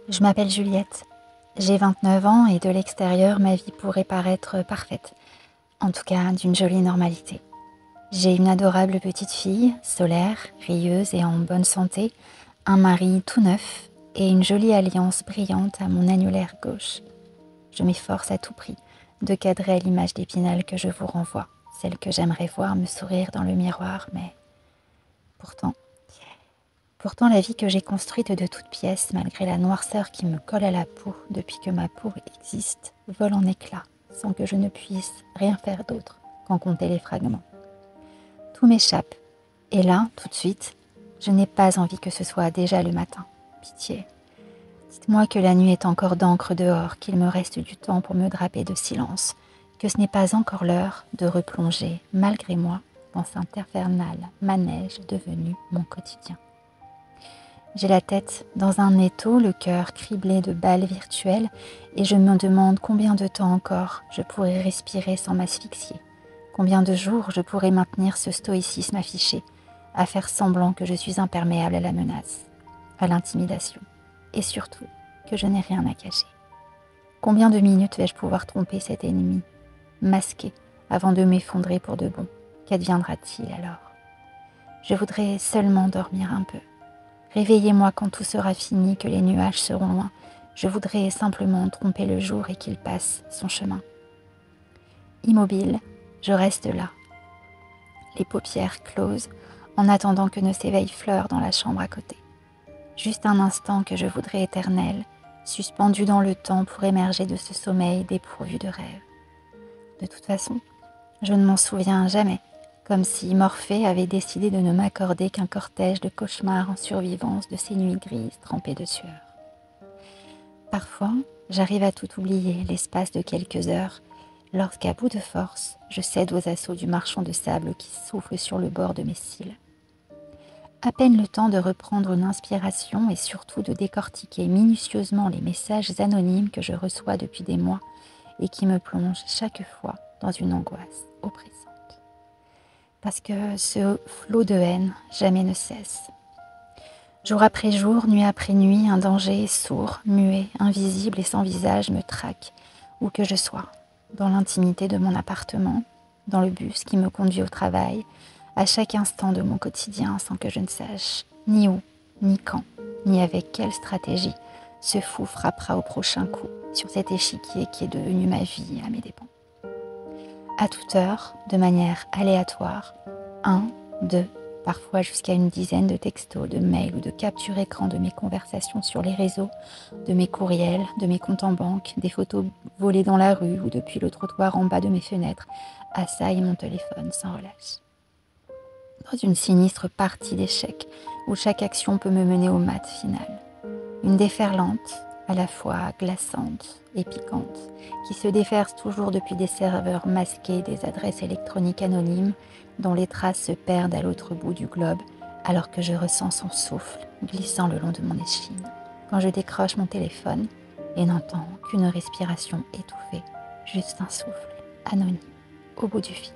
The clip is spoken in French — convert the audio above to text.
Je m'appelle Juliette. J'ai 29 ans et de l'extérieur, ma vie pourrait paraître parfaite. En tout cas, d'une jolie normalité. J'ai une adorable petite fille, solaire, rieuse et en bonne santé, un mari tout neuf et une jolie alliance brillante à mon annulaire gauche. Je m'efforce à tout prix de cadrer à l'image d'Épinal que je vous renvoie, celle que j'aimerais voir me sourire dans le miroir, mais pourtant, la vie que j'ai construite de toutes pièces, malgré la noirceur qui me colle à la peau depuis que ma peau existe, vole en éclats, sans que je ne puisse rien faire d'autre qu'en compter les fragments. Tout m'échappe, et là, tout de suite, je n'ai pas envie que ce soit déjà le matin. Pitié. Dites-moi que la nuit est encore d'encre dehors, qu'il me reste du temps pour me draper de silence, que ce n'est pas encore l'heure de replonger, malgré moi, dans cet infernal manège devenu mon quotidien. J'ai la tête dans un étau, le cœur criblé de balles virtuelles, et je me demande combien de temps encore je pourrai respirer sans m'asphyxier, combien de jours je pourrai maintenir ce stoïcisme affiché, à faire semblant que je suis imperméable à la menace, à l'intimidation, et surtout que je n'ai rien à cacher. Combien de minutes vais-je pouvoir tromper cet ennemi, masqué, avant de m'effondrer pour de bon? Qu'adviendra-t-il alors? Je voudrais seulement dormir un peu. Réveillez-moi quand tout sera fini, que les nuages seront loin. Je voudrais simplement tromper le jour et qu'il passe son chemin. Immobile, je reste là, les paupières closes, en attendant que ne s'éveille Fleur dans la chambre à côté. Juste un instant que je voudrais éternel, suspendu dans le temps pour émerger de ce sommeil dépourvu de rêve. De toute façon, je ne m'en souviens jamais, comme si Morphée avait décidé de ne m'accorder qu'un cortège de cauchemars en survivance de ces nuits grises trempées de sueur. Parfois, j'arrive à tout oublier l'espace de quelques heures, lorsqu'à bout de force, je cède aux assauts du marchand de sable qui souffle sur le bord de mes cils. À peine le temps de reprendre une inspiration et surtout de décortiquer minutieusement les messages anonymes que je reçois depuis des mois et qui me plongent chaque fois dans une angoisse oppressante. Parce que ce flot de haine jamais ne cesse. Jour après jour, nuit après nuit, un danger sourd, muet, invisible et sans visage me traque, où que je sois, dans l'intimité de mon appartement, dans le bus qui me conduit au travail, à chaque instant de mon quotidien sans que je ne sache ni où, ni quand, ni avec quelle stratégie ce fou frappera au prochain coup sur cet échiquier qui est devenu ma vie à mes dépens. À toute heure, de manière aléatoire, 1, 2, parfois jusqu'à une dizaine de textos, de mails ou de captures écran de mes conversations sur les réseaux, de mes courriels, de mes comptes en banque, des photos volées dans la rue ou depuis le trottoir en bas de mes fenêtres, assaillent mon téléphone sans relâche. Dans une sinistre partie d'échecs où chaque action peut me mener au mat final. Une déferlante, à la fois glaçante et piquante, qui se déverse toujours depuis des serveurs masqués des adresses électroniques anonymes dont les traces se perdent à l'autre bout du globe alors que je ressens son souffle glissant le long de mon échine quand je décroche mon téléphone et n'entends qu'une respiration étouffée, juste un souffle anonyme au bout du fil.